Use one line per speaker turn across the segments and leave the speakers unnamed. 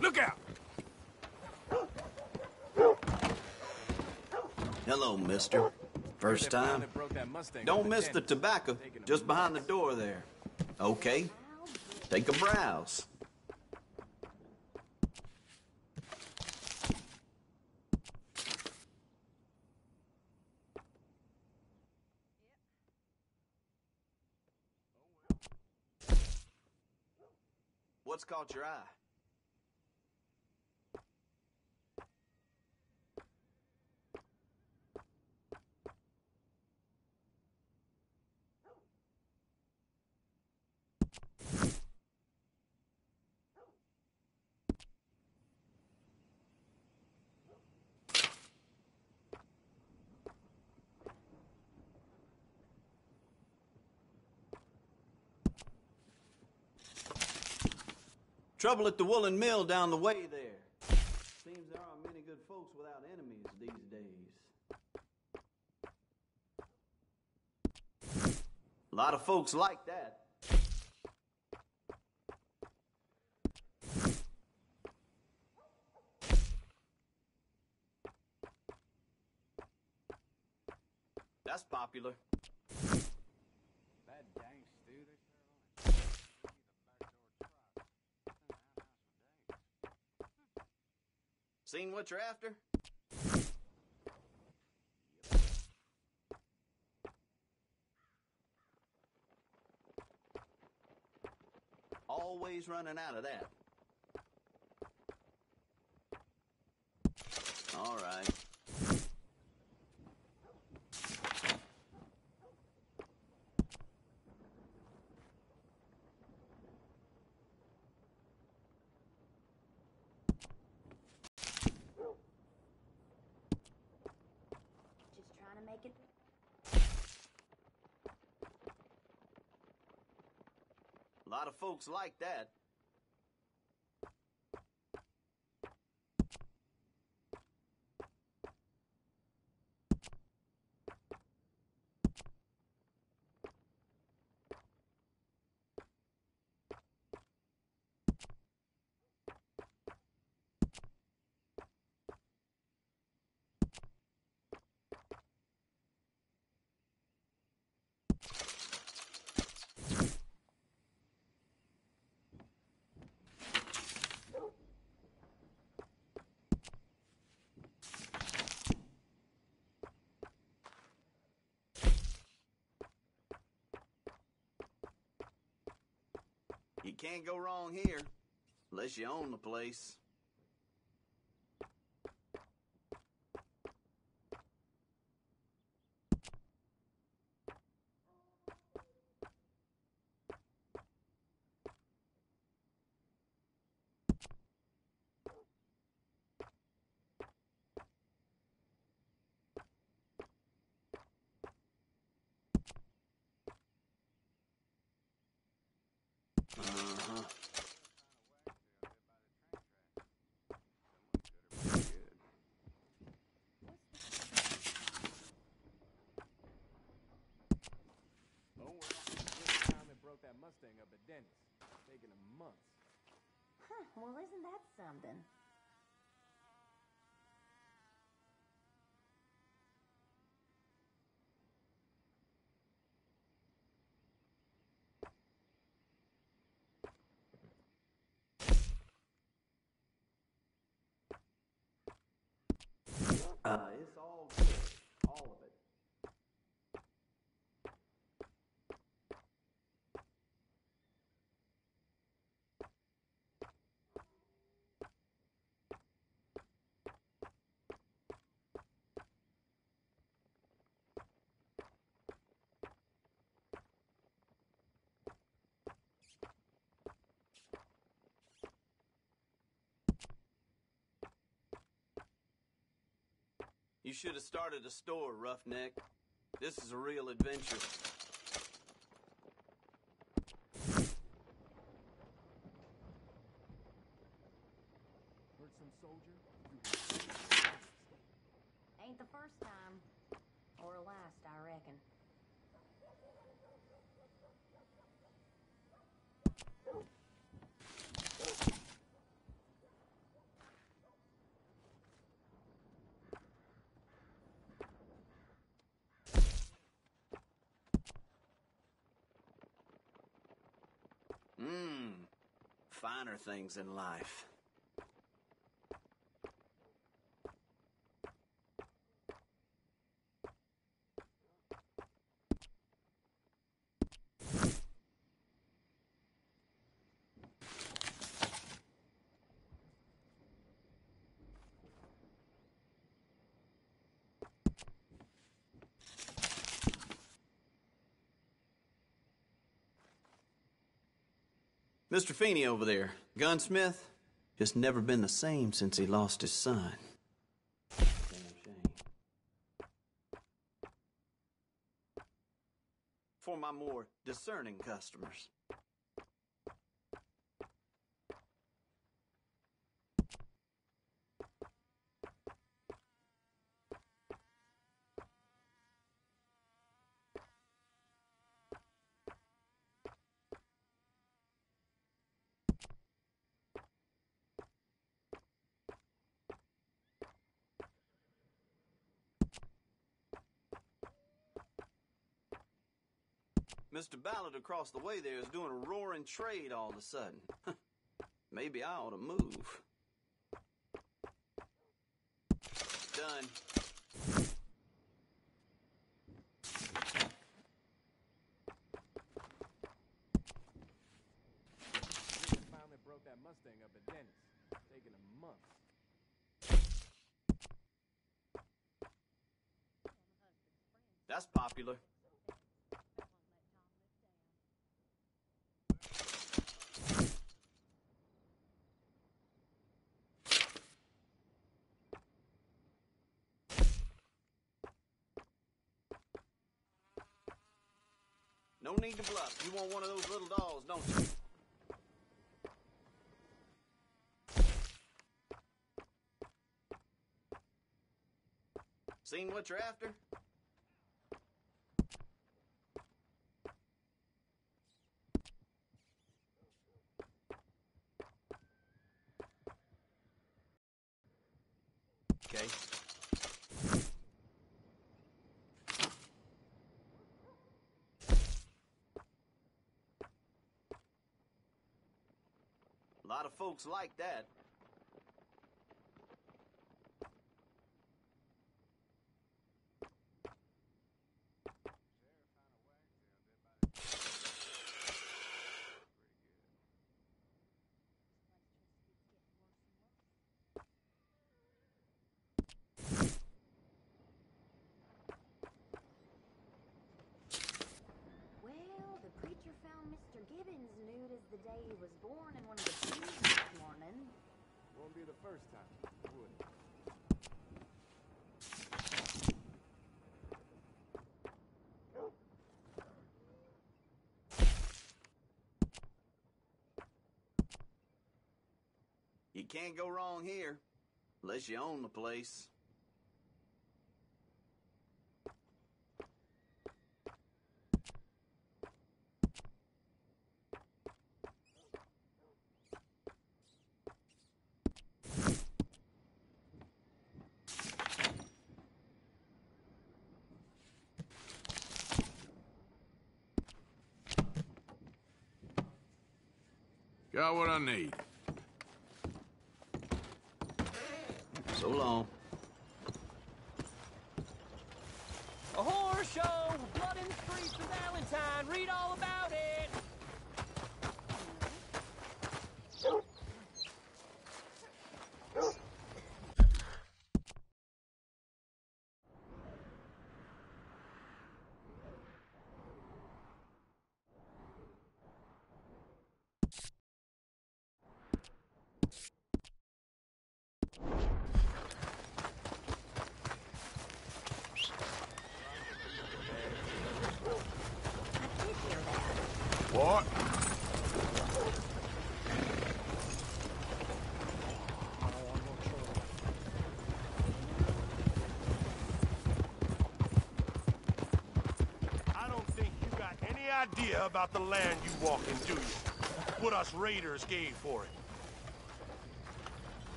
Look out!
Hello, mister. First time? Don't miss the tobacco, just behind the door there. Okay, take a browse. What's caught your eye? Trouble at the woolen mill down the way there. Seems there aren't many good folks without enemies these days. A lot of folks like that. That's popular.
That dang stew they serve on.
Seen what you're after? Always running out of that. All right.
Just trying to make it.
A lot of folks like that. You can't go wrong here, unless you own the place. Uh-huh.
Oh well, this time they broke that Mustang up at Dennis. Taking them months.
Huh, well, isn't that something?
It's all good. All of it. You should have started a store, Roughneck. This is a real adventure.
Heard some soldier?
Ain't the first time. Or last, I reckon.
finer things in life. Mr. Feeney over there, gunsmith, just never been the same since he lost his son. Damn shame. For my more discerning customers. Mr. Ballard across the way there is doing a roaring trade all of a sudden. Maybe I ought to move. Done.
Nigga finally broke that Mustang up at Dennis. Taking a month.
That's popular. No need to bluff. You want one of those little dolls, don't you? Seen what you're after? Okay. A lot of folks like that.
Well, the preacher found Mr. Gibbons nude as the day he was born in one of the pews this morning.
Won't be the first time, would it?
You can't go wrong here, unless you own the place.
Got what I need.
So long.
A horror show! Blood in the streets of Valentine! Read all about it!
I did hear that.
What?
I don't think you got any idea about the land you walk in, do you? What us raiders gave for it.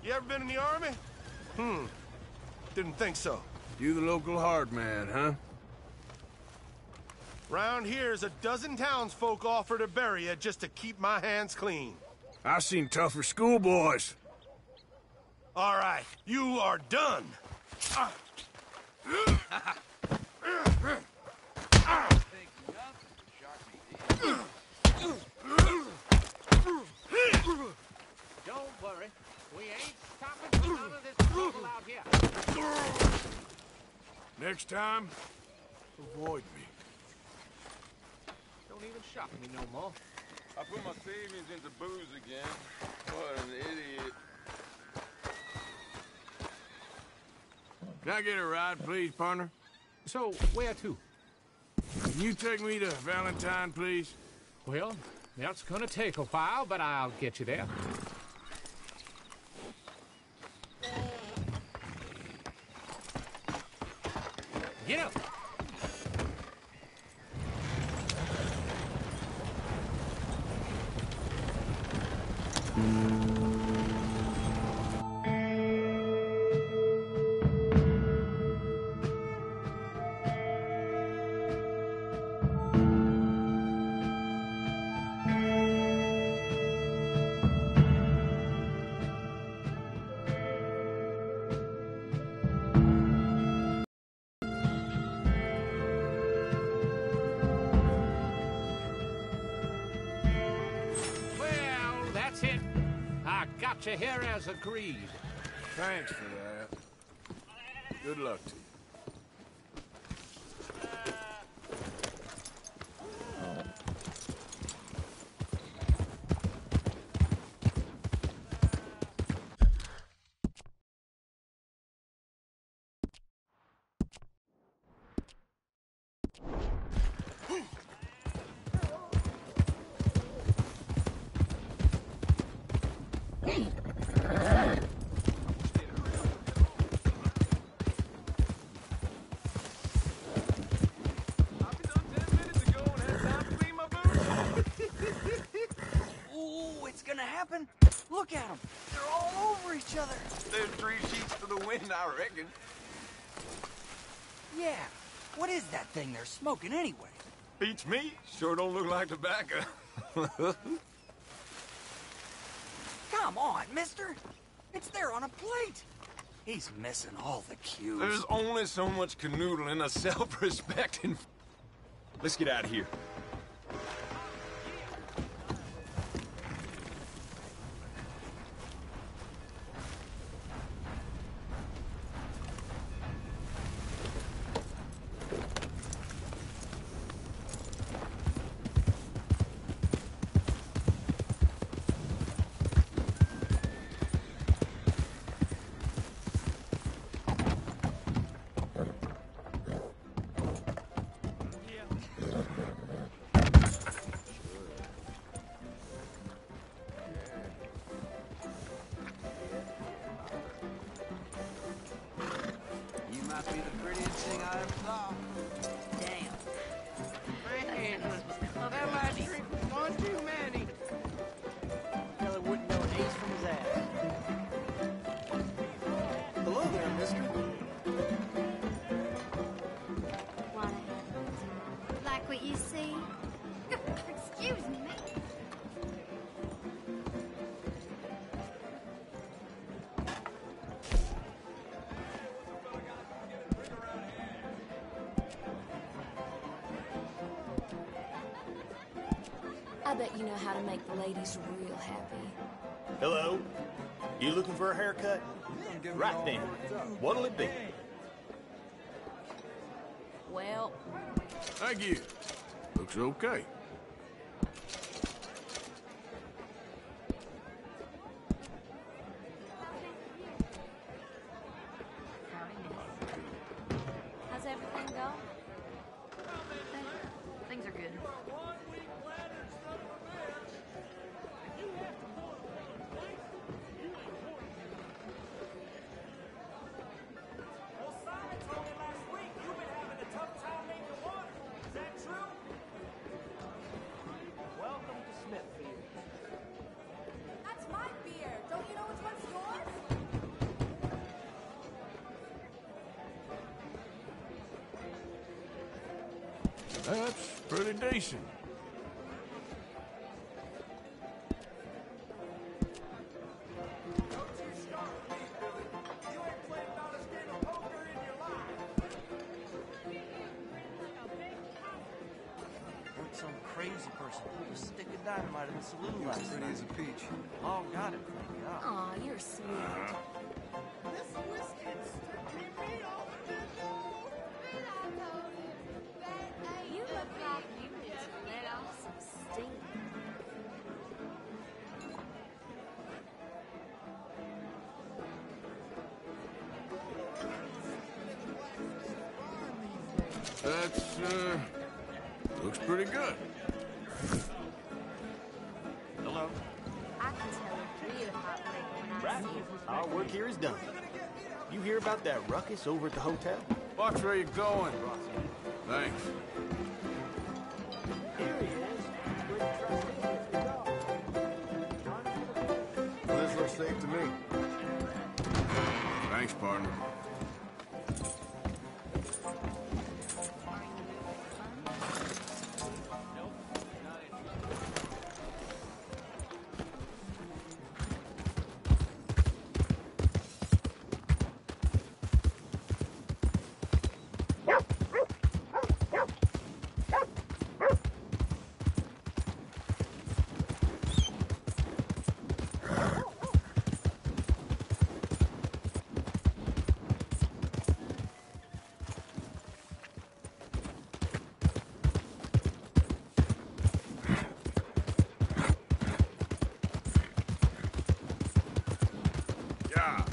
You ever been in the army? Didn't think so.
You the local hard man, huh?
Round here's a dozen townsfolk offer to bury you just to keep my hands clean.
I've seen tougher schoolboys.
All right, you are done.
Don't worry. We ain't stopping for none of this trouble out here.
Next time, avoid me.
Don't even shock me no more.
I put my savings into booze again. What an idiot.
Can I get a ride, please, partner?
So, where to?
Can you take me to Valentine, please?
Well, that's gonna take a while, but I'll get you there. Get up! Well, that's it. I got you here as agreed.
Thanks for that. Good luck to you.
Ooh, it's gonna happen. Look at them. They're all over each other.
There's 3 sheets to the wind, I reckon.
Yeah. What is that thing they're smoking anyway?
Beats me. Sure don't look like tobacco.
Come on, mister. It's there on a plate. He's missing all the cues.
There's only so much canoodling a self-respecting... Let's get out of here.
You might be the prettiest thing I ever saw. Damn.
Man, that last drink was one too many.
Fella wouldn't know an ace from his ass. Hello there, mister.
What a like what you see? Excuse me.
I bet you know how to make the ladies real happy.
Hello? You looking for a haircut? Right then. What'll it be?
Well,
Thank you. Looks okay.
How's everything go? Things are good.
station.
Heard some crazy person pulled a stick of dynamite in the saloon last
Pretty
night.
as a peach.
Oh, got it. Thank God.
Aw, you're sweet. You look like you need to let off some steam.
That's, looks pretty good.
Hello.
I can tell a real hot liquor when I
Right.
see it.
Our work here is done. You hear about that ruckus over at the hotel?
Watch where you're going. Thanks.
Here he is. With the trustee with the dog.
Well, this looks safe to me. Thanks, partner. Yeah.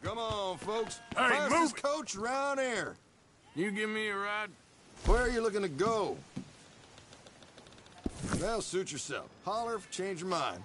Come on, folks.
Hey,
Fastest
move it.
coach around here.
You give me a ride?
Where are you looking to go? Well, suit yourself. Holler if you change your mind.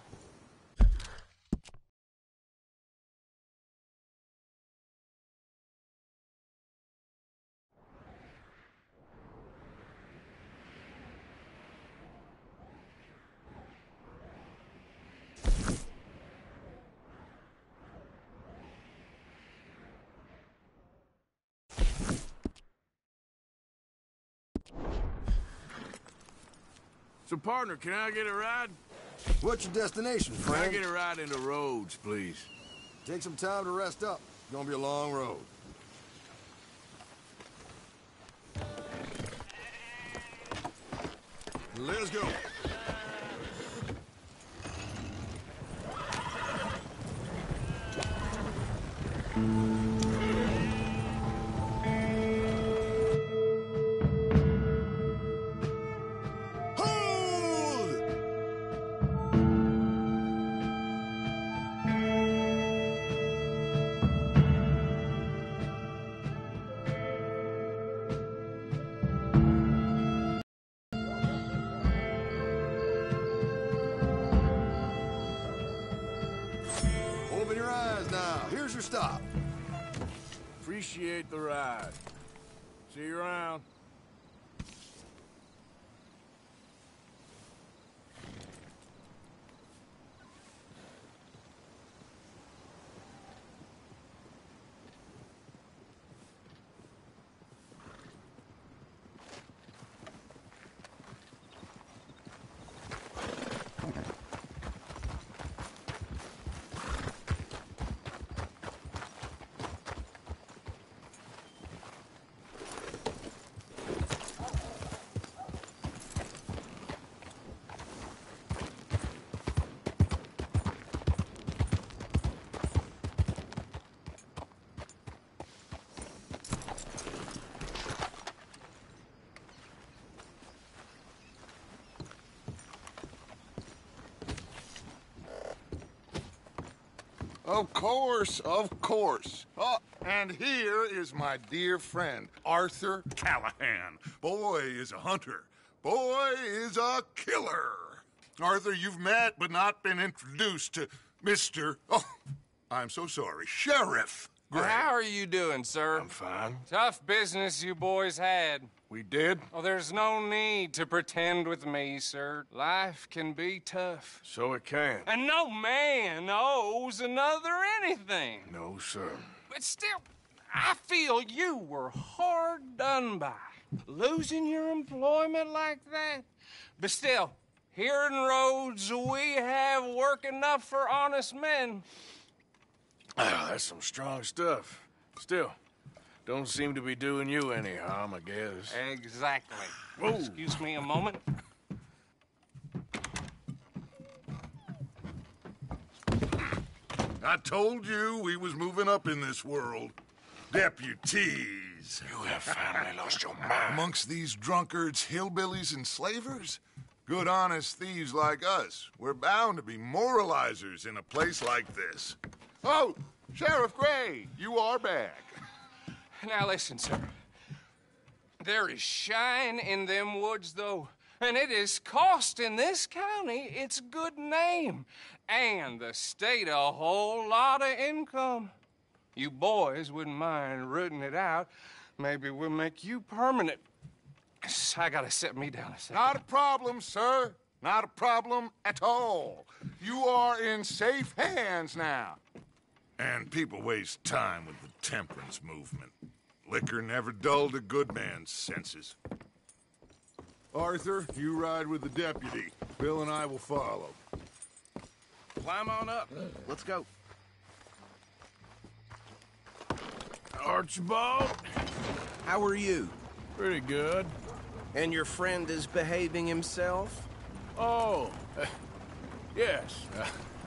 So, partner, can I get a ride?
What's your destination,
Can I
friend?
get a ride into Rhodes, please?
Take some time to rest up. It's gonna be a long road. Let's go. Hold! Open your eyes now. Here's your stop.
Appreciate the ride. See you around.
Of course, of course. Oh, and here is my dear friend, Arthur Callahan. Boy is a hunter. Boy is a killer. Arthur, you've met but not been introduced to Mr. Oh, I'm so sorry, Sheriff Great.
How are you doing, sir?
I'm fine.
Tough business you boys had.
We did?
Oh, there's no need to pretend with me, sir. Life can be tough.
So it can.
And no man owes another anything.
No, sir.
But still, I feel you were hard done by. Losing your employment like that. But still, here in Rhodes, we have work enough for honest men.
Ah, that's some strong stuff. Still, don't seem to be doing you any harm, I guess.
Exactly.
Whoa.
Excuse me a moment.
I told you we was moving up in this world. Deputies.
You have finally lost your mind.
Amongst these drunkards, hillbillies, and slavers? Good honest thieves like us. We're bound to be moralizers in a place like this. Oh, Sheriff Gray, you are back.
Now listen, sir. There is shine in them woods, though. And it is costing this county its good name. And the state a whole lot of income. You boys wouldn't mind rooting it out. Maybe we'll make you permanent. I gotta set me down a second.
Not a problem, sir. Not a problem at all. You are in safe hands now. And people waste time with the temperance movement. Liquor never dulled a good man's senses. Arthur, you ride with the deputy. Bill and I will follow.
Climb on up. Let's go.
Archibald?
How are you?
Pretty good.
And your friend is behaving himself?
Oh, yes.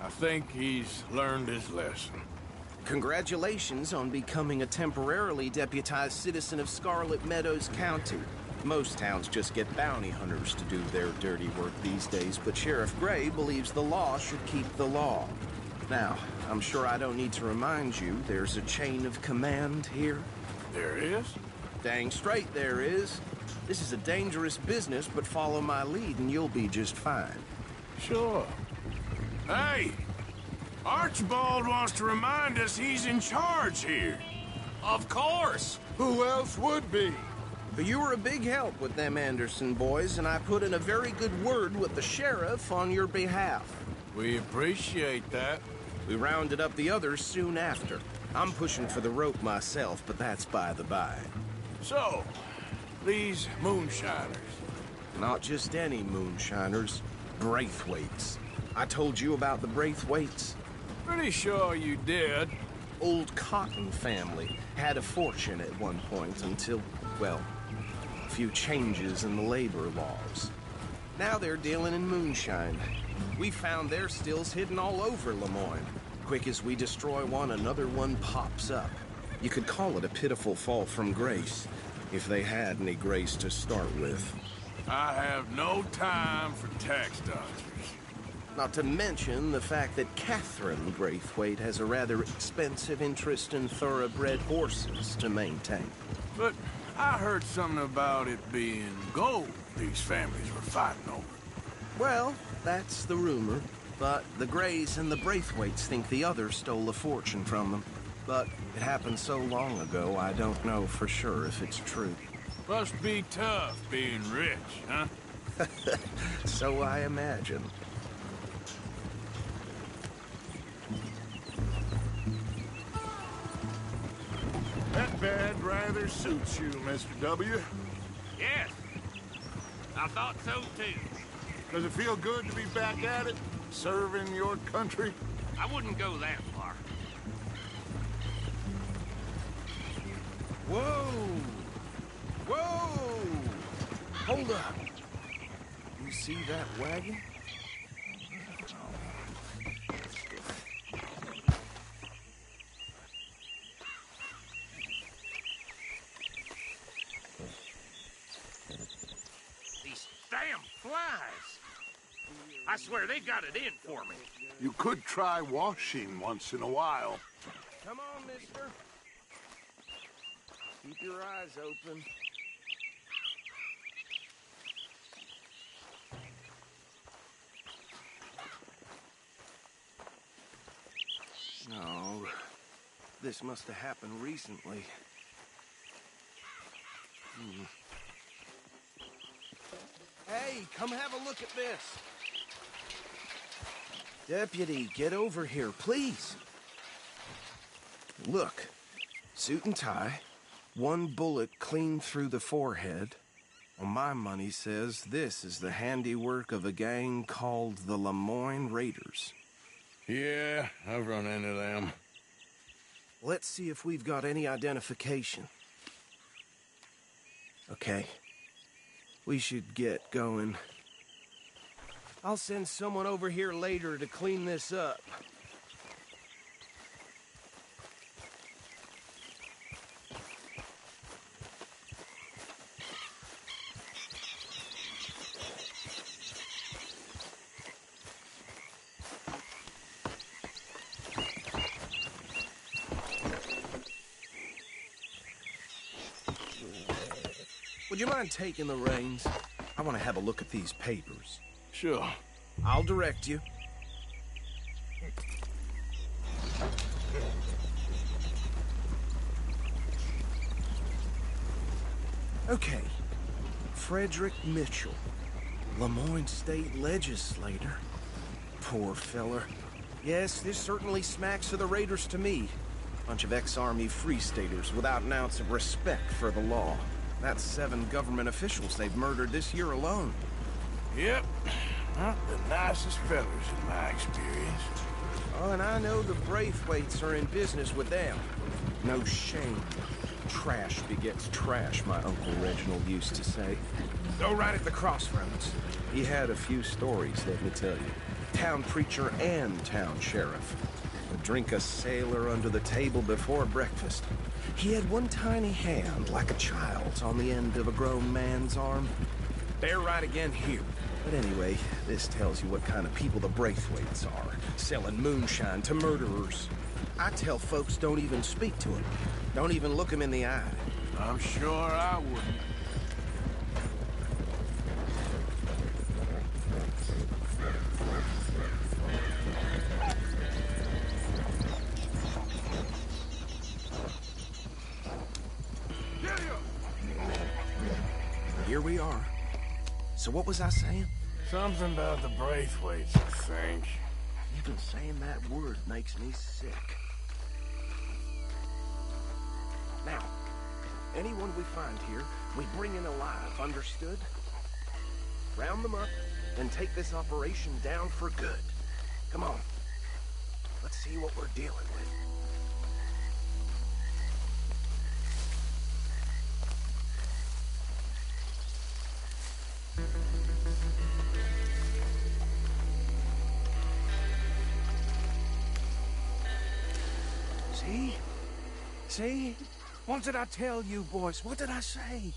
I think he's learned his lesson.
Congratulations on becoming a temporarily deputized citizen of Scarlet Meadows County. Most towns just get bounty hunters to do their dirty work these days, but Sheriff Gray believes the law should keep the law. Now, I'm sure I don't need to remind you there's a chain of command here.
There is?
Dang straight there is. This is a dangerous business, but follow my lead and you'll be just fine.
Sure. Hey! Archibald wants to remind us he's in charge here.
Of course!
Who else would be?
You were a big help with them Anderson boys, and I put in a very good word with the sheriff on your behalf.
We appreciate that.
We rounded up the others soon after. I'm pushing for the rope myself, but that's by the by.
So, these moonshiners.
Not just any moonshiners. Braithwaites. I told you about the Braithwaites?
Pretty sure you did.
Old Cotton family had a fortune at one point until, well, a few changes in the labor laws. Now they're dealing in moonshine. We found their stills hidden all over Lemoyne. Quick as we destroy one, another one pops up. You could call it a pitiful fall from grace, if they had any grace to start with.
I have no time for tax dodgers.
Not to mention the fact that Catherine Braithwaite has a rather expensive interest in thoroughbred horses to maintain.
But I heard something about it being gold these families were fighting over.
Well, that's the rumor. But the Grays and the Braithwaites think the others stole a fortune from them. But it happened so long ago, I don't know for sure if it's true.
Must be tough being rich, huh?
So I imagine.
That bed rather suits you, Mr. W.
Yes. I thought so, too.
Does it feel good to be back at it? Serving your country?
I wouldn't go that far.
Whoa! Whoa! Hold up. You see that wagon?
These damn flies. I swear they got it in for me.
You could try washing once in a while.
Come on, mister. Keep your eyes open. No, this must have happened recently. Hey, come have a look at this. Deputy, get over here, please. Look, suit and tie, one bullet clean through the forehead. Well, my money says this is the handiwork of a gang called the Lemoyne Raiders.
Yeah, I've run into them.
Let's see if we've got any identification. Okay. We should get going. I'll send someone over here later to clean this up. Would you mind taking the reins? I want to have a look at these papers.
Sure.
I'll direct you. Okay. Frederick Mitchell, Lemoyne State Legislator. Poor feller. Yes, this certainly smacks of the Raiders to me. Bunch of ex-Army Free Staters without an ounce of respect for the law. That's 7 government officials they've murdered this year alone.
Yep. Not the nicest fellas in my experience.
Oh, and I know the Braithwaites are in business with them. No shame. Trash begets trash, my Uncle Reginald used to say. Go right at the crossroads. He had a few stories, let me tell you. Town preacher and town sheriff. Would drink a sailor under the table before breakfast. He had one tiny hand, like a child's, on the end of a grown man's arm. Bear right again here. But anyway, this tells you what kind of people the Braithwaites are. Selling moonshine to murderers. I tell folks don't even speak to them. Don't even look them in the eye.
I'm sure I wouldn't.
Here we are. So what was I saying?
Something about the Braithwaites, I think.
Even saying that word makes me sick. Now, anyone we find here, we bring in alive, understood? Round them up, and take this operation down for good. Come on. Let's see what we're dealing with. See? See? What did I tell you, boys? What did I say?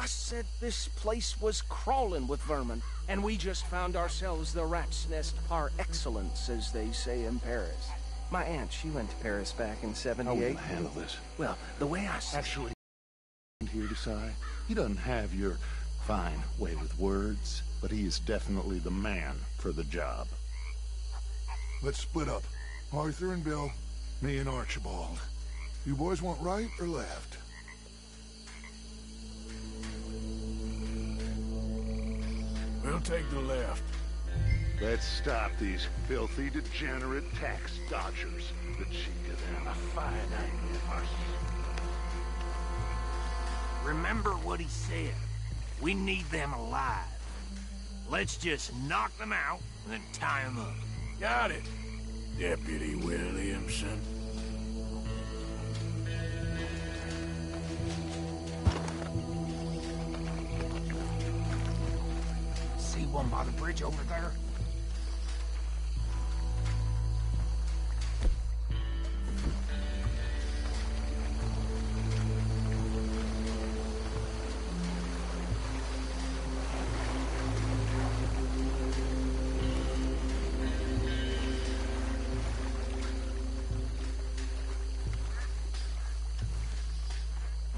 I said this place was crawling with vermin, and we just found ourselves the rat's nest par excellence, as they say in Paris. My aunt, she went to Paris back in '78.
How will you handle this?
Well, the way I said...
Actually, here to say, he doesn't have your fine way with words, but he is definitely the man for the job.
Let's split up. Arthur and Bill, me and Archibald. You boys want right or left?
We'll take the left.
Let's stop these filthy, degenerate tax dodgers. The cheek of them. A fine idea.
Remember what he said. We need them alive. Let's just knock them out and then tie them up.
Got it, Deputy Williamson.
See one by the bridge over there?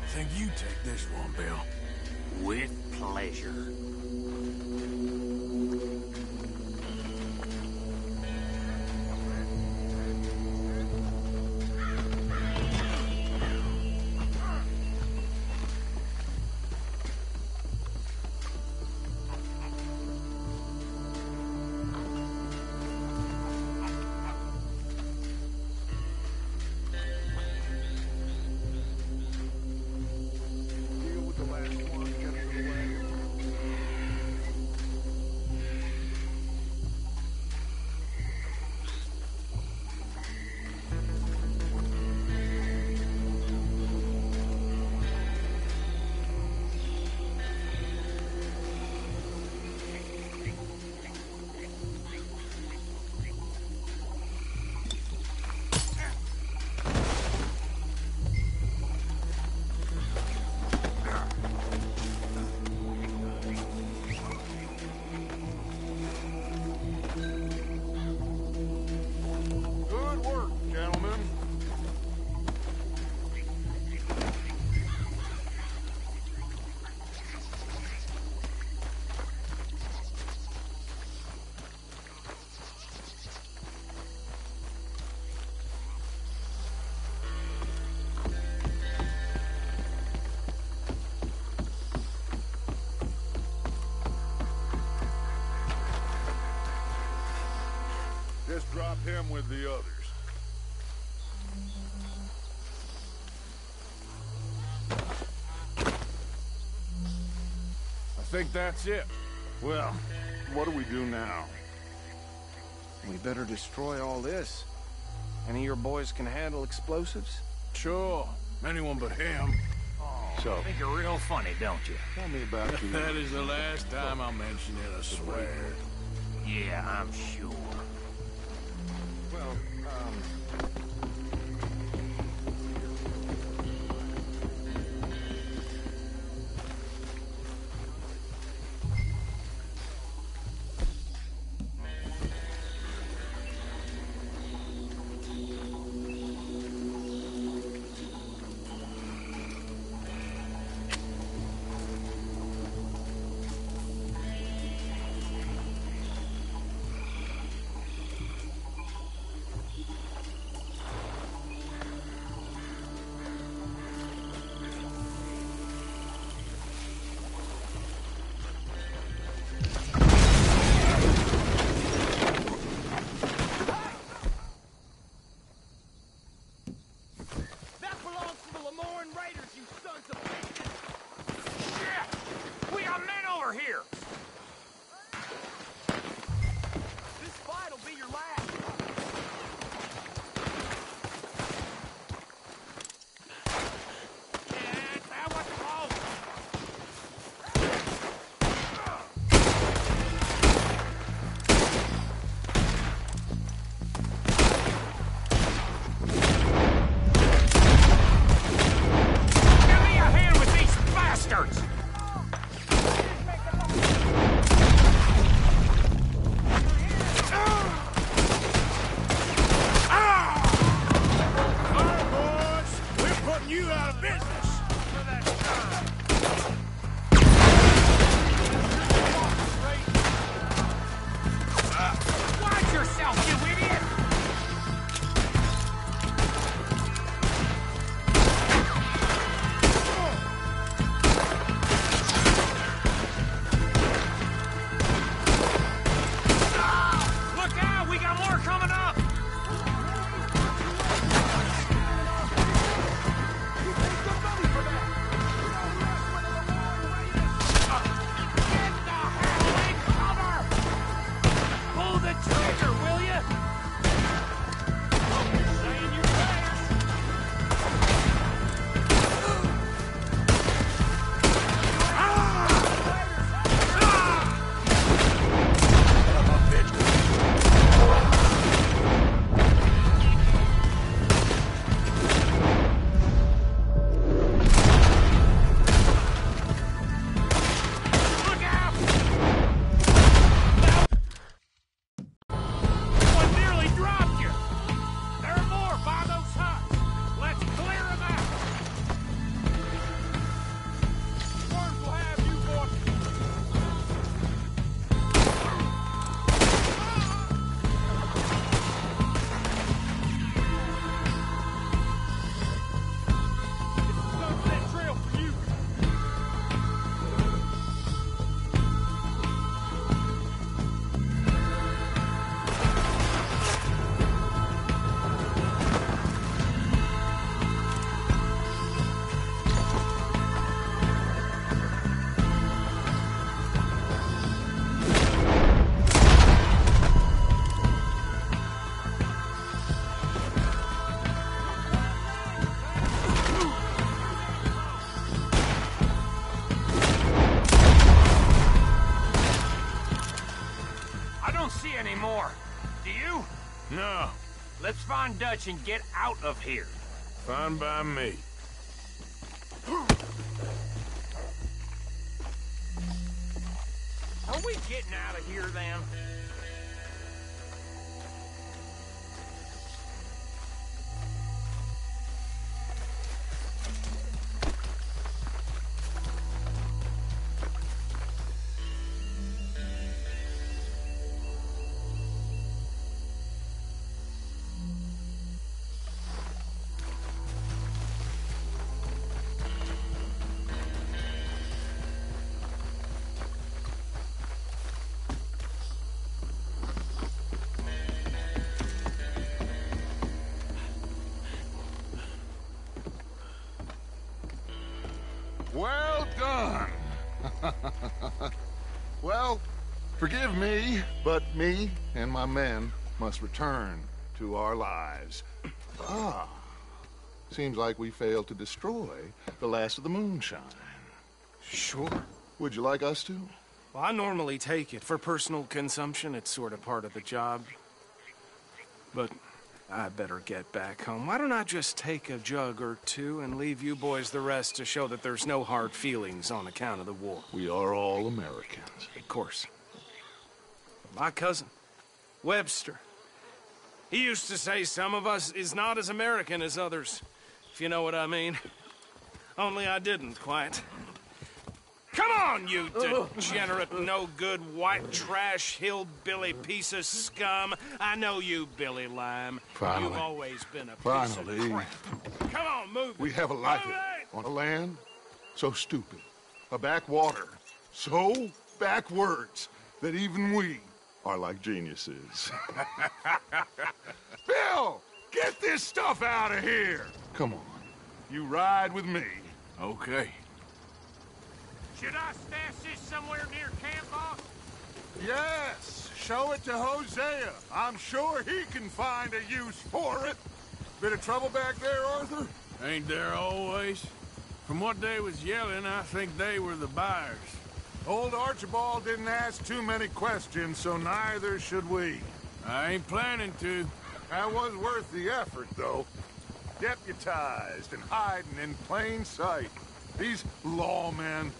I think you take this one, Bill.
With pleasure.
Just drop him with the others.
I think that's it.
Well, what do we do now?
We better destroy all this. Any of your boys can handle explosives?
Sure. Anyone but him.
So, think you're real funny, don't you?
Tell me about you.
That is the last time I'll mention it, I swear.
Yeah, I'm sure.
Well,
No. Let's find Dutch and get out of here.
Fine by me.
Are we getting out of here, then?
we, but me and my men, must return to our lives. Ah. Seems like we failed to destroy the last of the moonshine.
Sure.
Would you like us to?
Well, I normally take it. For personal consumption, it's sort of part of the job. But I better get back home. Why don't I just take a jug or two and leave you boys the rest to show that there's no hard feelings on account of the war?
We are all Americans.
Of course. My cousin, Webster, he used to say some of us is not as American as others, if you know what I mean. Only I didn't quite. Come on, you degenerate, no-good, white trash, hillbilly piece of scum. I know you, Billy Lime.
Finally.
You've always been a piece of
Finally.
crap. Come on, move it.
We have a life
Move it!
on a land so stupid, a backwater so backwards that even we are like geniuses. Bill, get this stuff out of here. Come on, you ride with me.
Okay.
Should I stash this somewhere near camp, boss?
Yes, show it to Hosea. I'm sure he can find a use for it. Bit of trouble back there, Arthur?
Ain't there always? From what they was yelling, I think they were the buyers.
Old Archibald didn't ask too many questions, so neither should we.
I ain't planning to.
That was worth the effort, though. Deputized and hiding in plain sight. These lawmen,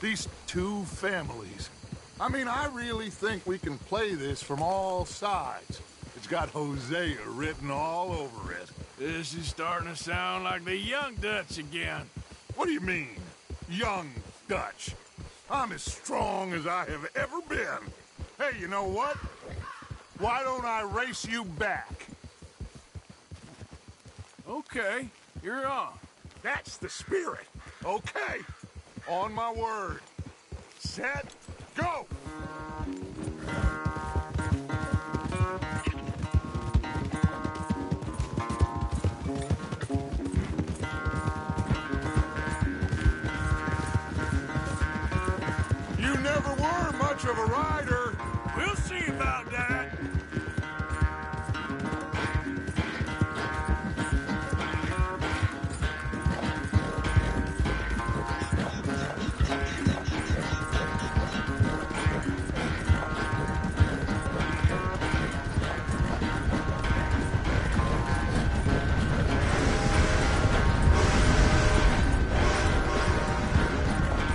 these two families. I mean, I really think we can play this from all sides. It's got Hosea written all over it.
This is starting to sound like the Young Dutch again.
What do you mean, Young Dutch? I'm as strong as I have ever been. Hey, you know what? Why don't I race you back?
Okay, you're on.
That's the spirit. Okay, on my word. Set, go! You never were much of a rider.
We'll see about that.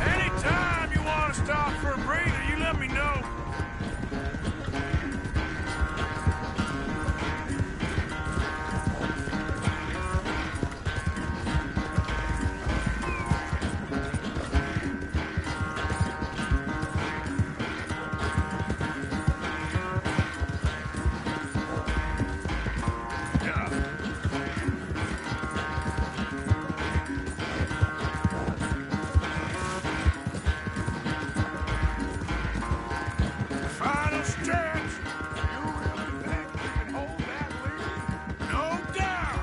Anytime you want to stop for a breather, you let me know. Final stretch. You really think you can hold that lead? No doubt.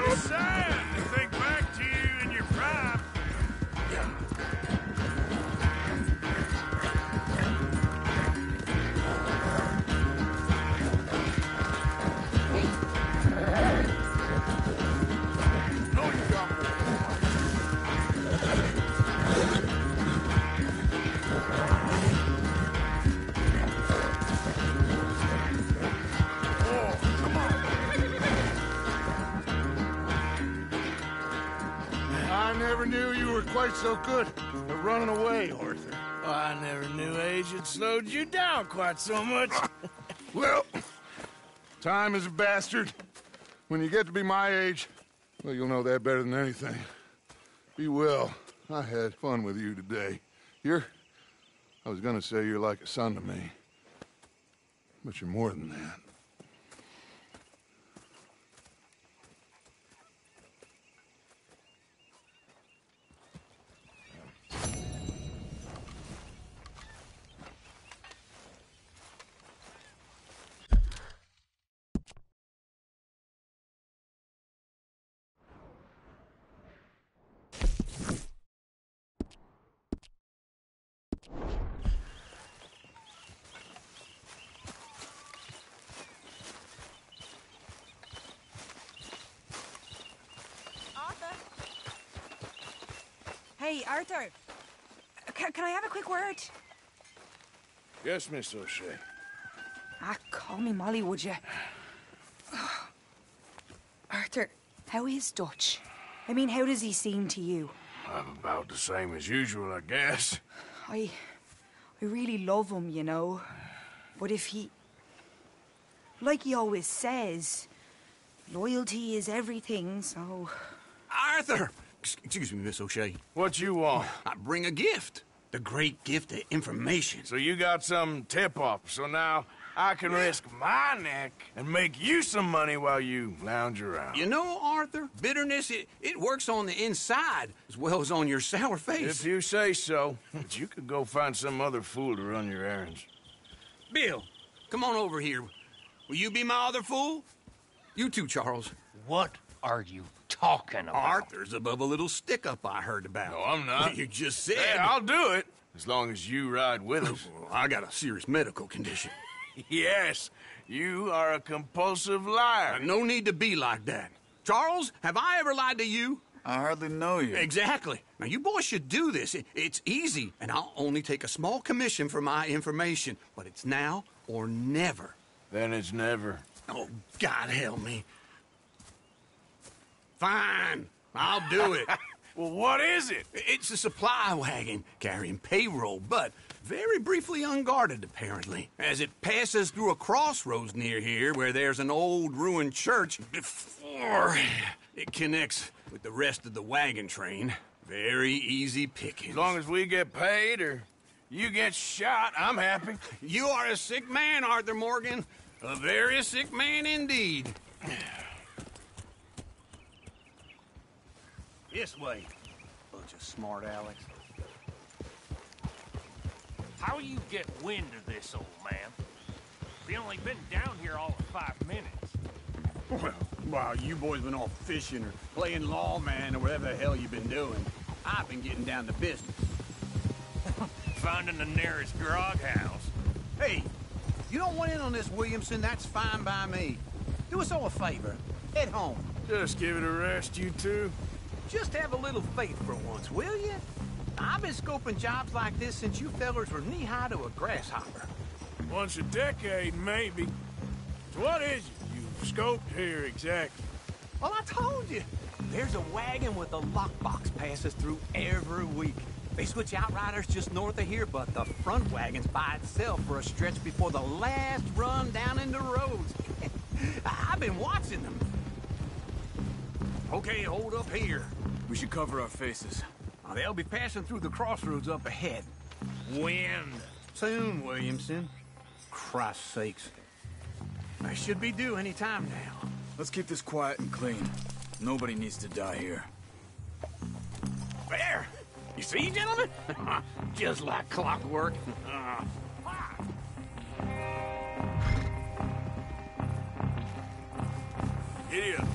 It's sad to think back to you in your prime. No, you don't. Oh, come on.
I never knew you were quite so good at running away, Arthur.
I never knew age had slowed you down quite so much.
Well, time is a bastard. When you get to be my age, well, you'll know that better than anything. Be well. I had fun with you today. I was gonna say you're like a son to me. But you're more than that.
Hey, Arthur. Can I have a quick word?
Yes, Miss O'Shea.
Call me Molly, would you? Arthur, how is Dutch? I mean, how does he seem to you?
I'm about the same as usual, I guess.
I really love him, you know. But if he... Like he always says, loyalty is everything, so...
Arthur! Excuse me, Miss O'Shea.
What you want?
I bring a gift. The great gift of information.
So you got some tip-off, so now I can risk my neck and make you some money while you lounge around.
You know, Arthur, bitterness, it works on the inside as well as on your sour face.
If you say so. But you could go find some other fool to run your errands.
Bill, come on over here. Will you be my other fool? You too, Charles.
What are you talking about?
Arthur's above a little stick-up I heard about.
No, I'm not.
You just said...
Hey, I'll do it, as long as you ride with us.
I got a serious medical condition.
Yes, you are a compulsive liar.
No need to be like that. Charles, have I ever lied to you?
I hardly know you.
Exactly. Now, you boys should do this. It's easy, and I'll only take a small commission for my information. But it's now or never.
Then it's never.
Oh, God help me. Fine. I'll do it.
Well, what is it?
It's a supply wagon carrying payroll, but very briefly unguarded, apparently, as it passes through a crossroads near here where there's an old ruined church before it connects with the rest of the wagon train. Very easy pickings.
As long as we get paid or you get shot, I'm happy.
You are a sick man, Arthur Morgan. A very sick man indeed.
This way. Bunch of smart Alex.
How you get wind of this, old man? We only been down here all of 5 minutes.
Well, while you boys been off fishing or playing lawman or whatever the hell you've been doing, I've been getting down to business.
Finding the nearest grog house.
Hey, you don't want in on this, Williamson, that's fine by me. Do us all a favor. Head home.
Just give it a rest, you two.
Just have a little faith for once, will you? I've been scoping jobs like this since you fellers were knee-high to a grasshopper.
Once a decade, maybe. So what is it you've scoped here exactly?
Well, I told you. There's a wagon with a lockbox passes through every week. They switch outriders just north of here, but the front wagon's by itself for a stretch before the last run down into roads. I've been watching them. Okay, hold up here.
We should cover our faces.
They'll be passing through the crossroads up ahead.
When?
Soon, Williamson. Christ's sakes. I should be due any time now.
Let's keep this quiet and clean. Nobody needs to die here.
There! You see, gentlemen? Just like clockwork.
Giddy up.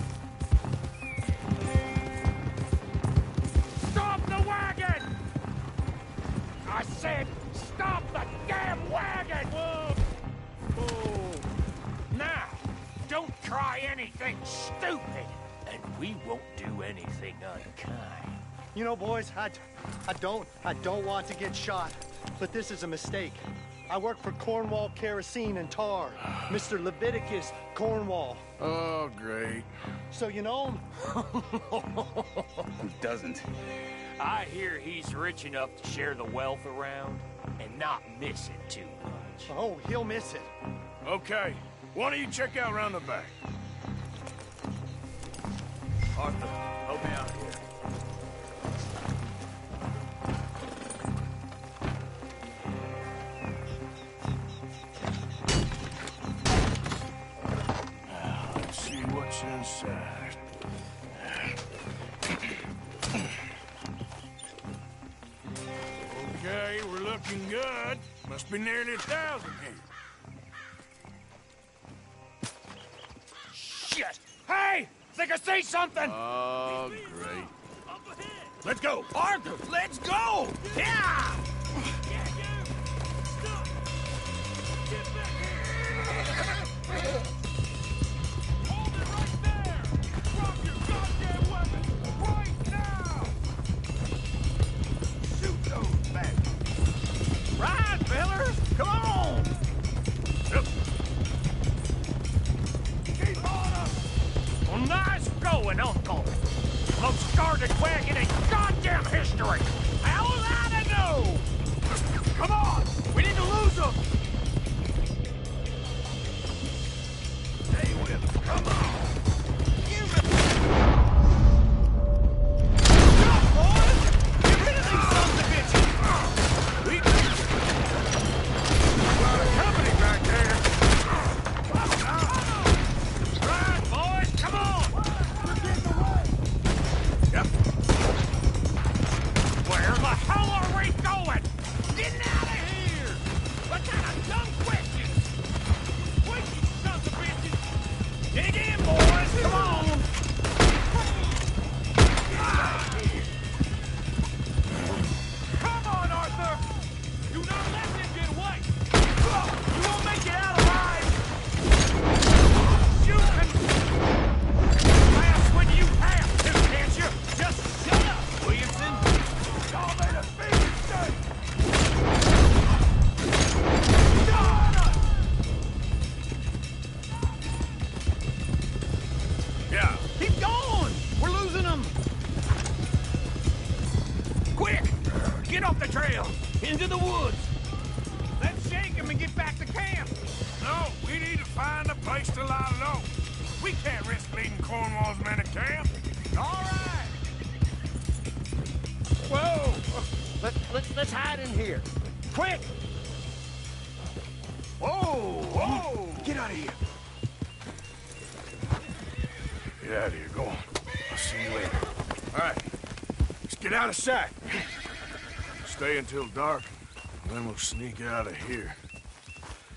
Stop the wagon! I said, stop the damn wagon! Whoa! Oh. Now, don't try anything stupid, and we won't do anything unkind.
You know, boys, I don't want to get shot, but this is a mistake. I work for Cornwall Kerosene and Tar, Mr. Leviticus Cornwall.
Oh, great.
So you know him?
Who doesn't?
I hear he's rich enough to share the wealth around and not miss it too much.
Oh, he'll miss it.
Okay, why don't you check out around the back?
Arthur, help me out here.
Let's see what's inside. Okay, we're looking good. Must be nearly 1,000 here.
Shit! Hey! Think I see something!
Oh, great.
Let's go! Arthur, let's go! Yeah!
Hold it right there! Drop your goddamn weapon! Right now! Let's hide in here. Quick! Whoa! Whoa!
Get out of here. Get out of here. Go on. I'll see you later. All right. Let's get out of sight. Stay until dark, and then we'll sneak out of here.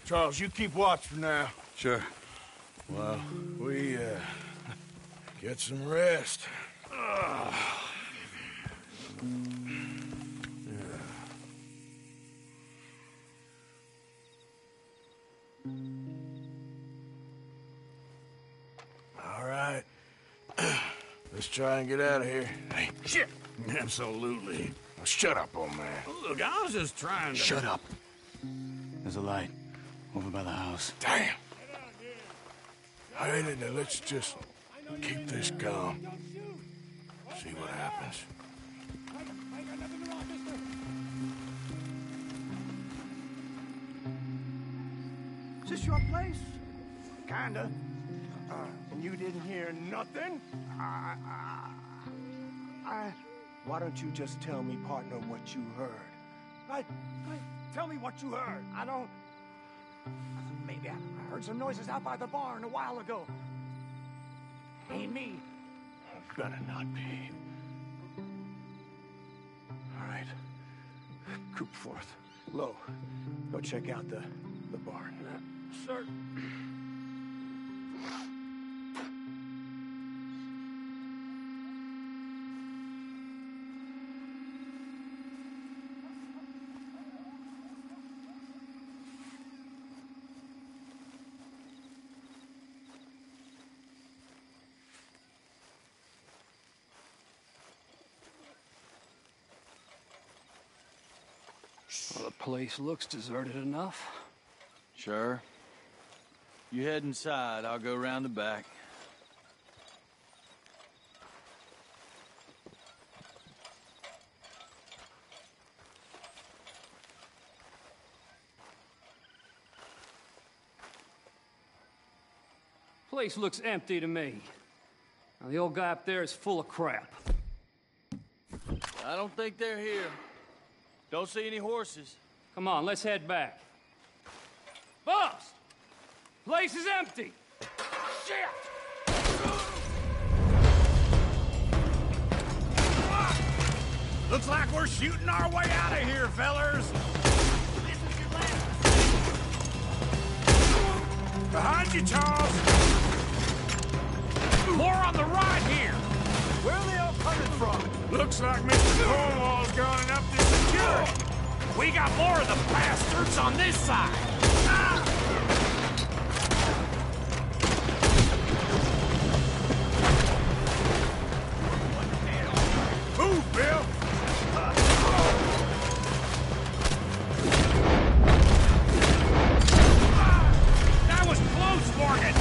Charles, you keep watch for now.
Sure.
Well, we, get some rest. All right. Let's try and get out of here. Hey, shit!
Absolutely.
Now shut up, old man.
Look, I was just trying to...
Shut up. There's a light over by the house.
Damn! All right, now let's just keep this calm. See what happens.
Is this your place? Kinda. And you didn't hear nothing? Why don't you just tell me, partner, what you heard? Tell me what you heard. I don't... Maybe I heard some noises out by the barn a while ago. Ain't me.
Better not be.
All right. Coop forth. Low. Go check out the barn. Sir.
Well, the place looks deserted enough.
Sure. You head inside, I'll go round the back.
Place looks empty to me. Now, the old guy up there is full of crap.
I don't think they're here. Don't see any horses.
Come on, let's head back. Boss! Place is empty!
Shit!
Looks like we're shooting our way out of here, fellers.
Behind you, Charles! More on the right here! Where are they all coming from?
Looks like Mr. Cornwall's gone and upped his security.
We got more of the bastards on this side!
Move, Bill!
That was close, Morgan!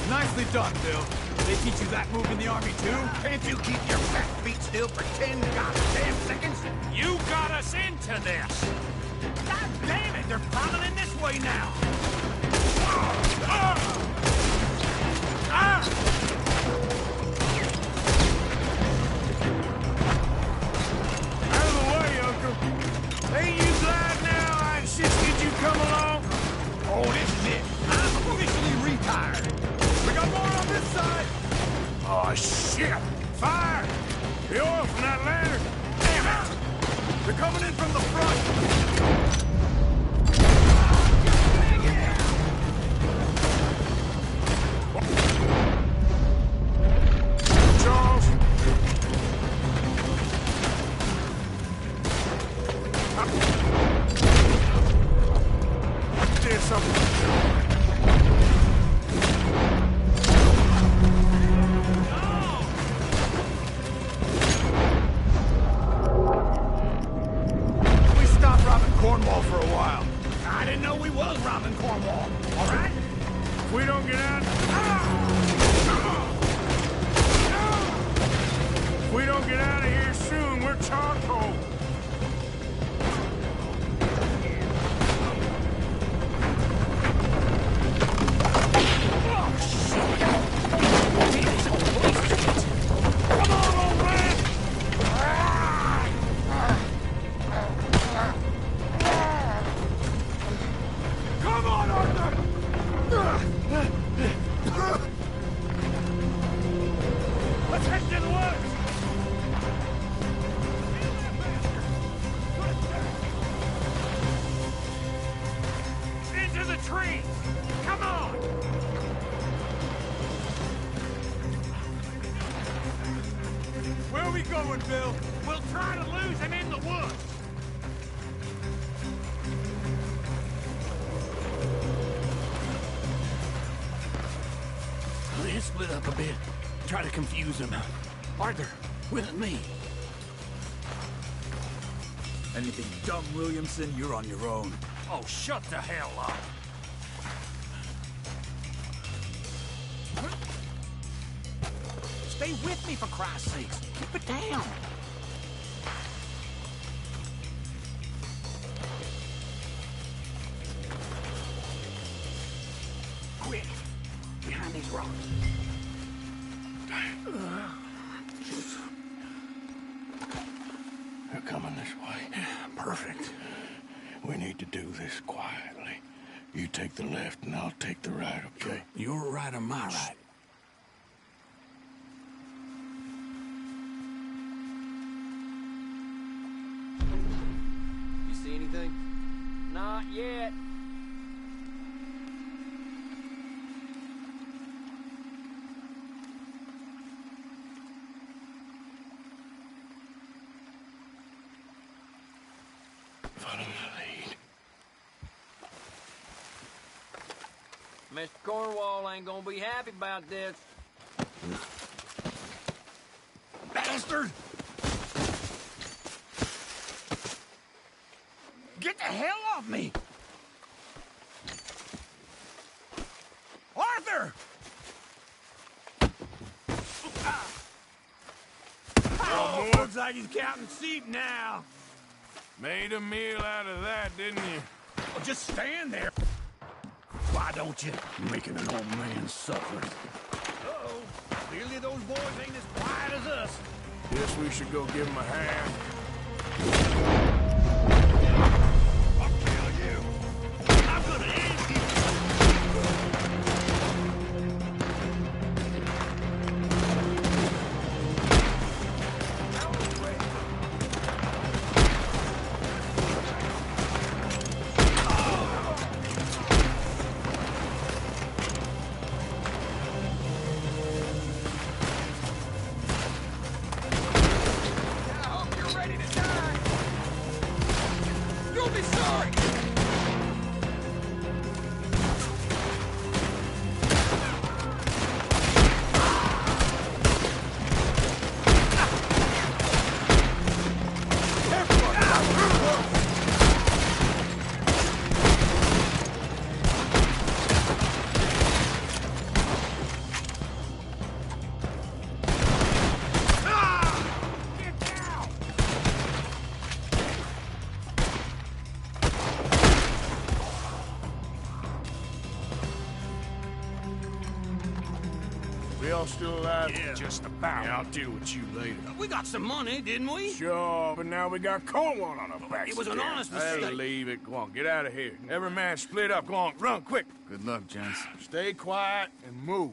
Nicely done, Bill. They teach you that move in the army, too? Can't you keep your fat feet still for 10 goddamn seconds?
You got us into this!
God damn it, they're funneling this way now!
Out of the way, Uncle. Ain't you glad now I insisted you come along?
Oh, this is it. I'm officially retired. We got more on this side.
Oh, shit! Fire! The oil from that lantern!
Damn it! They're coming in from the front.
Charles! I did something.
Cornwall for a while. I didn't know we was robbing Cornwall. All right?
If we don't get out... If we don't get out of here soon, we're charcoal. Come on, old man!
tree! Come on!
Where are we going, Bill?
We'll try to lose him in the woods.
Let's split up a bit. Try to confuse him. Arthur, with me.
Anything dumb, Williamson, you're on your own.
Oh, shut the hell up.
Stay with me, for Christ's sakes. Keep it down.
Quick! Behind these rocks.
They're coming this way.
Perfect.
We need to do this quietly. You take the left and I'll take the right, okay?
Your right or my right?
You see anything?
Not yet.
Follow my lead.
Mr. Cornwall ain't gonna be happy about this.
Bastard! Get the hell off me! Arthur! Oh, looks like he's counting sheep now.
Made a meal out of that, didn't you?
Well, just stand there. Why don't you?
Making an old man suffer.
Uh-oh. Clearly those boys ain't as quiet as us.
Guess we should go give him a hand.
I'll kill you. I'm gonna end you.
We all still alive?
Yeah.
Just about.
Yeah, I'll deal with you later. We got some money, didn't we?
Sure, but now we got Cornwall on our backs.
It was an
again.
honest mistake.
I'll leave it. Go on, get out of here. Every man split up. Go on, run, quick.
Good luck, gents.
Stay quiet and move.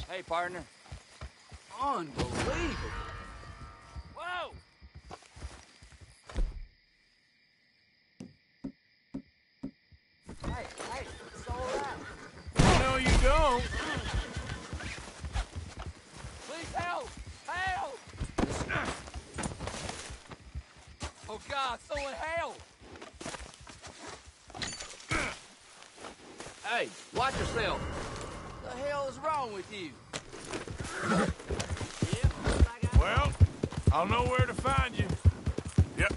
Hey, partner.
Unbelievable.
Whoa! Hey, it's all right.
No, you don't.
Please help! Help! Oh, God, someone help! Hey, watch yourself. What the hell is wrong with you?
Well, I'll know where to find you.
Yep.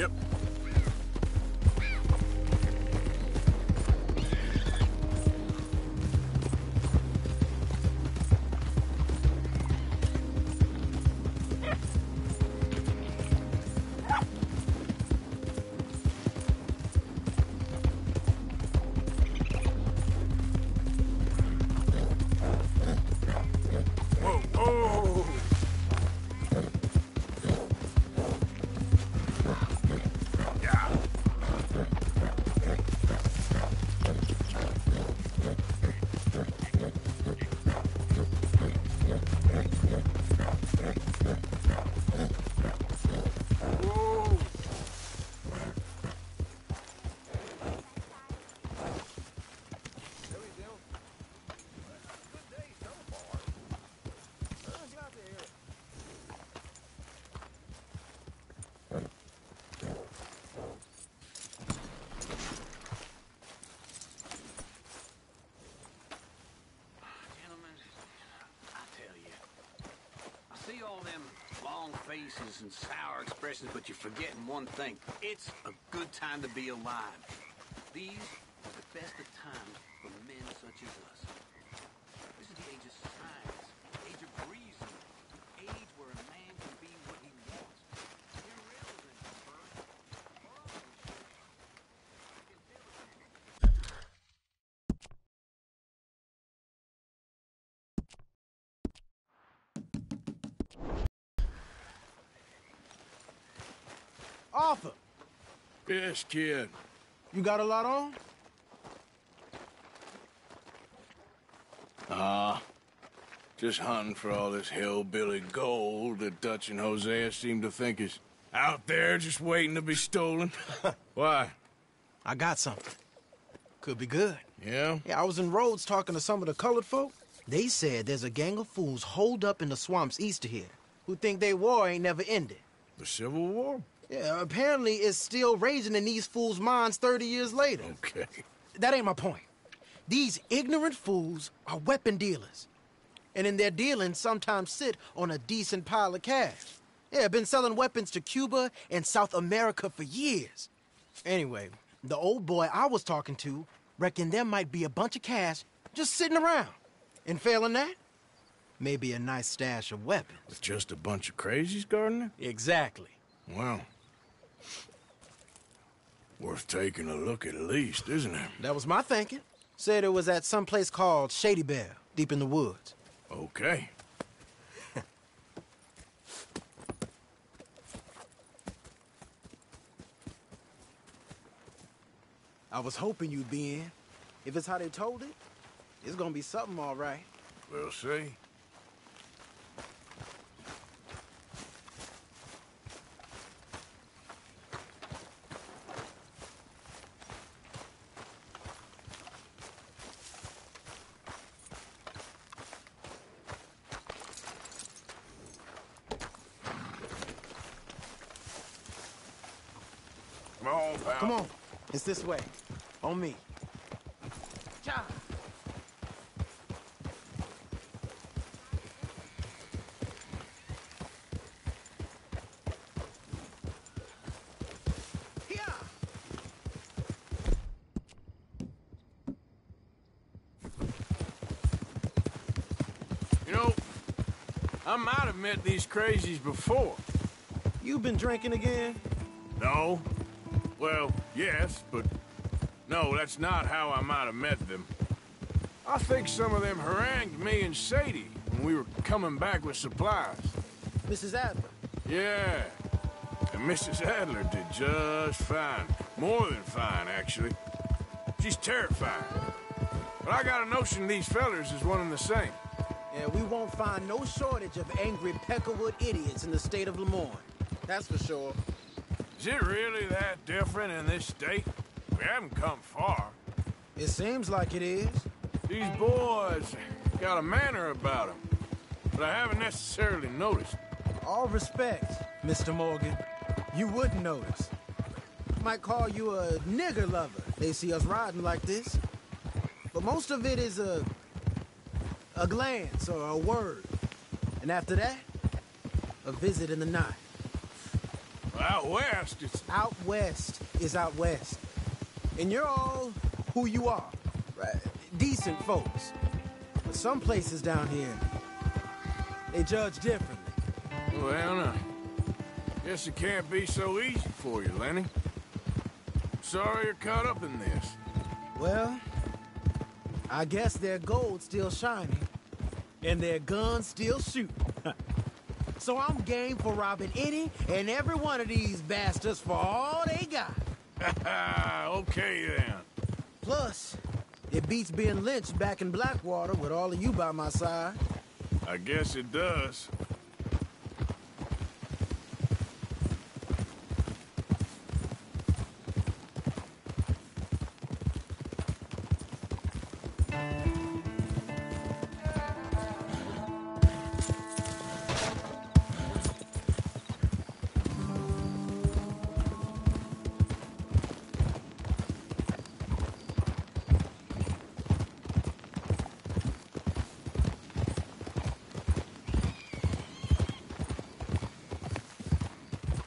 Yep. Whoa, whoa! Yeah. Whoa!
Gentlemen, I tell you, I see all them long faces and sour expressions, but you're forgetting one thing. It's a good time to be alive. These are the best of times for men such as us. This is the age of science, the age of reason, the age where a man can be what he wants. Irrelevant to birth.
Arthur,
Yes, kid.
you got a lot on?
Just hunting for all this hillbilly gold that Dutch and Hosea seem to think is out there just waiting to be stolen. Why?
I got something. Could be good.
Yeah?
Yeah, I was in Rhodes talking to some of the colored folk. They said there's a gang of fools holed up in the swamps east of here who think their war ain't never ended.
The Civil War?
Yeah, apparently it's still raging in these fools' minds 30 years later.
Okay.
That ain't my point. These ignorant fools are weapon dealers. And in their dealings sometimes sit on a decent pile of cash. Yeah, been selling weapons to Cuba and South America for years. Anyway, the old boy I was talking to reckoned there might be a bunch of cash just sitting around. And failing that, maybe a nice stash of weapons.
With just a bunch of crazies guarding it?
Exactly.
Well, worth taking a look at least, isn't it?
That was my thinking. Said it was at some place called Shady Bell, deep in the woods.
Okay.
I was hoping you'd be in. If it's how they told it, it's gonna be something all right.
We'll see. Come on, pal.
Come on. It's this way. On me. Ja.
You know, I might have met these crazies before.
You been drinking again?
No. Well, yes, but no, that's not how I might have met them. I think some of them harangued me and Sadie when we were coming back with supplies.
Mrs. Adler?
Yeah. And Mrs. Adler did just fine. More than fine, actually. She's terrifying. But I got a notion these fellers is one and the same.
Yeah, we won't find no shortage of angry Peckerwood idiots in the state of Lemoyne. That's for sure.
Is it really that different in this state? We haven't come far.
It seems like it is.
These boys got a manner about them, but I haven't necessarily noticed.
All respect, Mr. Morgan. You wouldn't notice. Might call you a nigger lover. They see us riding like this. But most of it is a glance or a word. And after that, a visit in the night.
Out west, it's...
Out west is out west. And you're all who you are. Right? Decent folks. But some places down here, they judge differently.
Well, now, guess it can't be so easy for you, Lenny. Sorry you're caught up in this.
Well, I guess their gold's still shining, and their guns still shoot. So I'm game for robbing any and every one of these bastards for all they got.
Okay, then.
Plus, it beats being lynched back in Blackwater with all of you by my side.
I guess it does.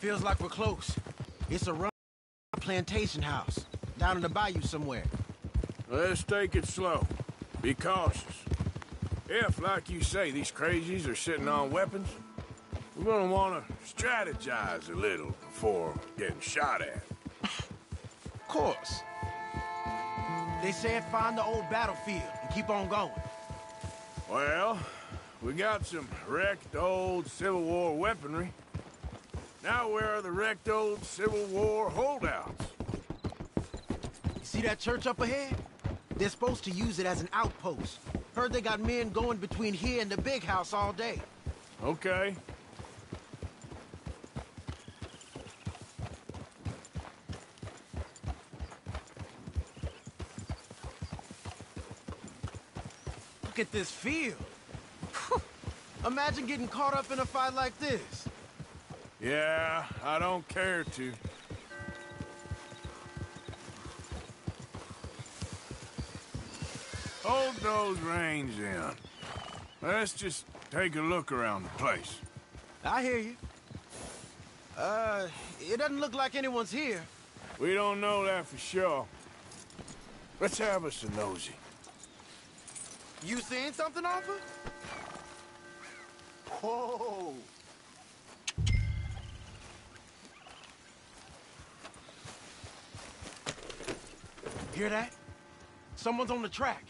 Feels like we're close. It's a run plantation house, down in the bayou somewhere.
Let's take it slow. Be cautious. If, like you say, these crazies are sitting on weapons, we're gonna want to strategize a little before getting shot at.
Of course. They said find the old battlefield and keep on going.
Well, we got some wrecked old Civil War weaponry. Now where are the wrecked old Civil War holdouts?
You see that church up ahead? They're supposed to use it as an outpost. Heard they got men going between here and the big house all day.
Okay.
Look at this field. Imagine getting caught up in a fight like this.
Yeah, I don't care to. Hold those reins in. Let's just take a look around the place.
I hear you. It doesn't look like anyone's here.
We don't know that for sure. Let's have us a nosy.
You seeing something, Arthur? Whoa! Hear that? Someone's on the track.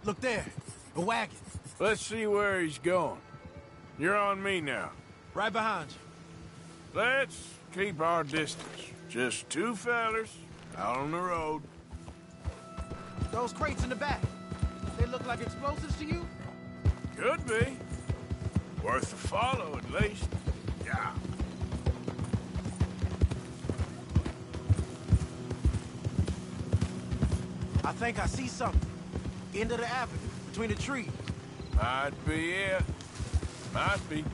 Look there, a wagon.
Let's see where he's going. You're on me now.
Right behind you.
Let's keep our distance. Just two fellers out on the road.
Those crates in the back. They look like explosives to you?
Could be. Worth a follow, at least. Yeah.
I think I see something. End of the avenue, between the trees.
Might be it. Might be.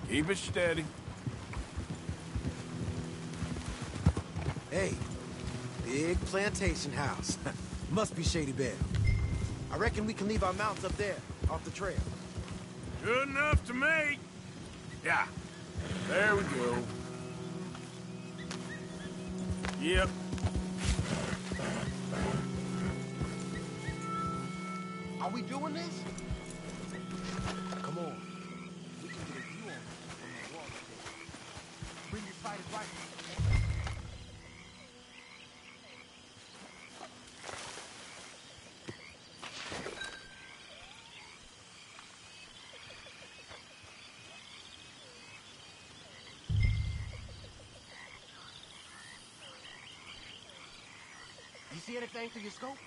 Keep it steady.
Hey, big plantation house. Must be Shady Belle. I reckon we can leave our mounts up there, off the trail.
Good enough to me. Yeah. There we go. Yep.
Are we doing this? Come on. We can get a view on it from the water. Bring your sighted rifle. You see anything through your scope?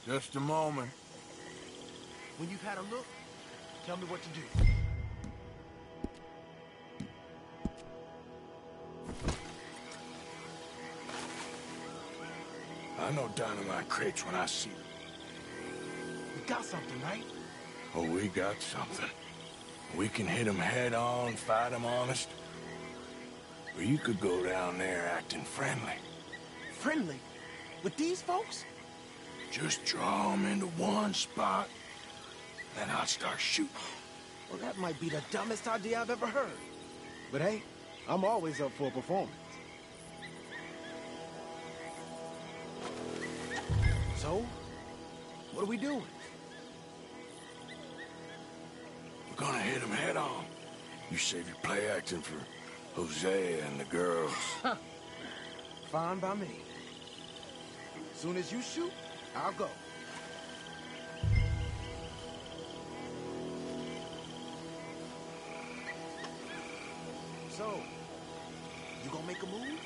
Just a moment.
When you've had a look, tell me what to do.
I know dynamite crates when I see them.
We got something, right?
Oh, we got something. We can hit them head on, fight them honest. Or you could go down there acting friendly.
friendly. With these folks?
Just draw them into one spot, then I'll start shooting.
Well, that might be the dumbest idea I've ever heard. But hey, I'm always up for a performance. So, what are we doing?
We're gonna hit them head on. You save your play acting for Jose and the girls.
Fine by me. Soon as you shoot, I'll go. So, you gonna make a move?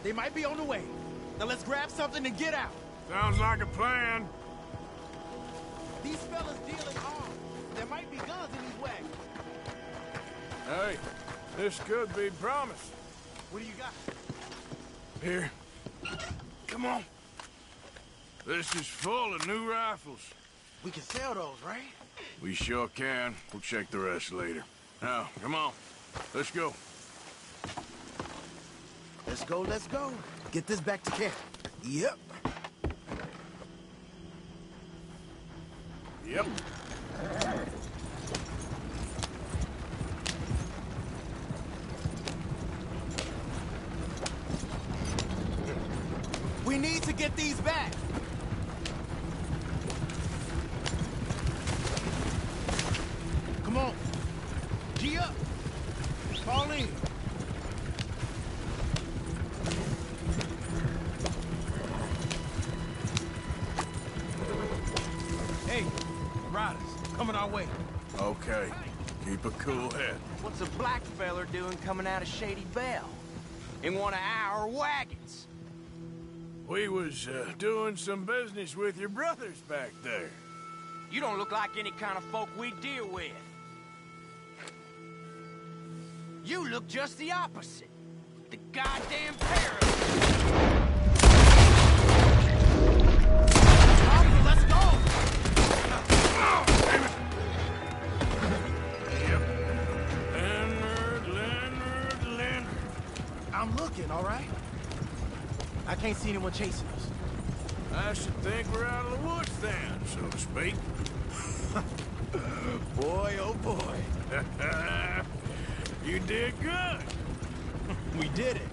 They might be on the way. Now let's grab something and get out.
Sounds like a plan.
These fellas dealing arms. There might be guns in these wagons.
Hey, this could be promise.
What do you got?
Here. Come on. This is full of new rifles.
We can sell those, right?
We sure can. We'll check the rest later. Now, come on. Let's go.
Let's go, let's go. Get this back to camp. Yep.
Yep.
We need to get these back. Come on. Gee up. Fall in. way.
Okay. Keep a cool head.
What's a black feller doing coming out of Shady Belle? In one of our wagons?
We was doing some business with your brothers back there.
You don't look like any kind of folk we deal with. You look just the opposite. The goddamn pair of you. Arthur, let's go!
Oh, damn it! Yep. Leonard.
I'm looking, all right? I can't see anyone chasing us.
I should think we're out of the woods then, so to speak.
Boy, oh boy.
You did good.
We did it.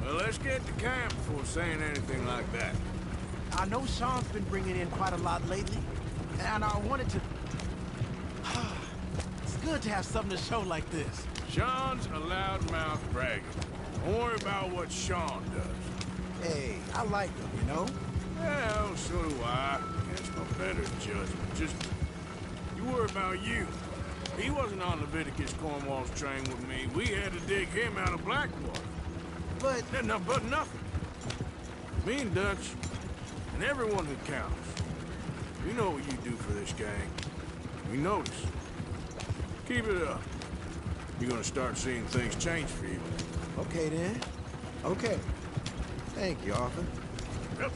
Well, let's get to camp before saying anything like that.
I know Sean's been bringing in quite a lot lately, and I wanted to... It's good to have something to show like this.
Sean's a loudmouth bragger. Don't worry about what Sean does.
Hey, I like him, you know?
Well, so do I. Guess my better judgment. Just, you worry about you. He wasn't on Leviticus Cornwall's train with me. We had to dig him out of Blackwater.
But
nothing. Me and Dutch, and everyone who counts. We know what you do for this gang. We notice. Keep it up. You're gonna start seeing things change for you.
Okay, then. Okay. Thank you, Arthur.
Yep.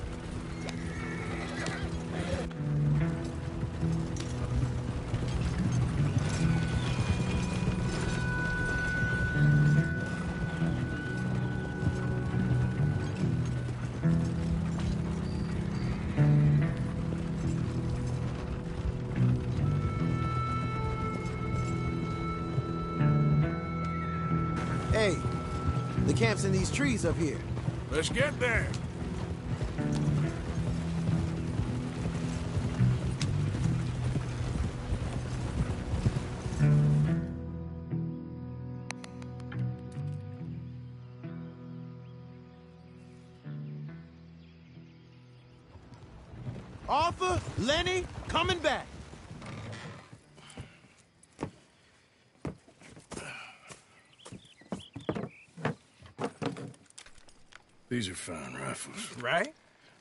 Hey, the camp's in these trees up here.
Let's get there.
Arthur, Lenny, coming back.
These are fine rifles.
Right?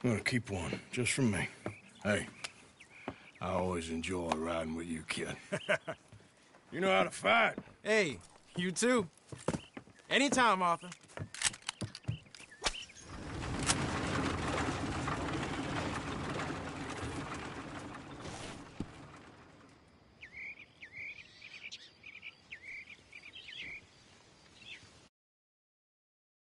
I'm gonna keep one, just for me. Hey, I always enjoy riding with you, kid. You know how to fight.
Hey, you too. Anytime, Arthur.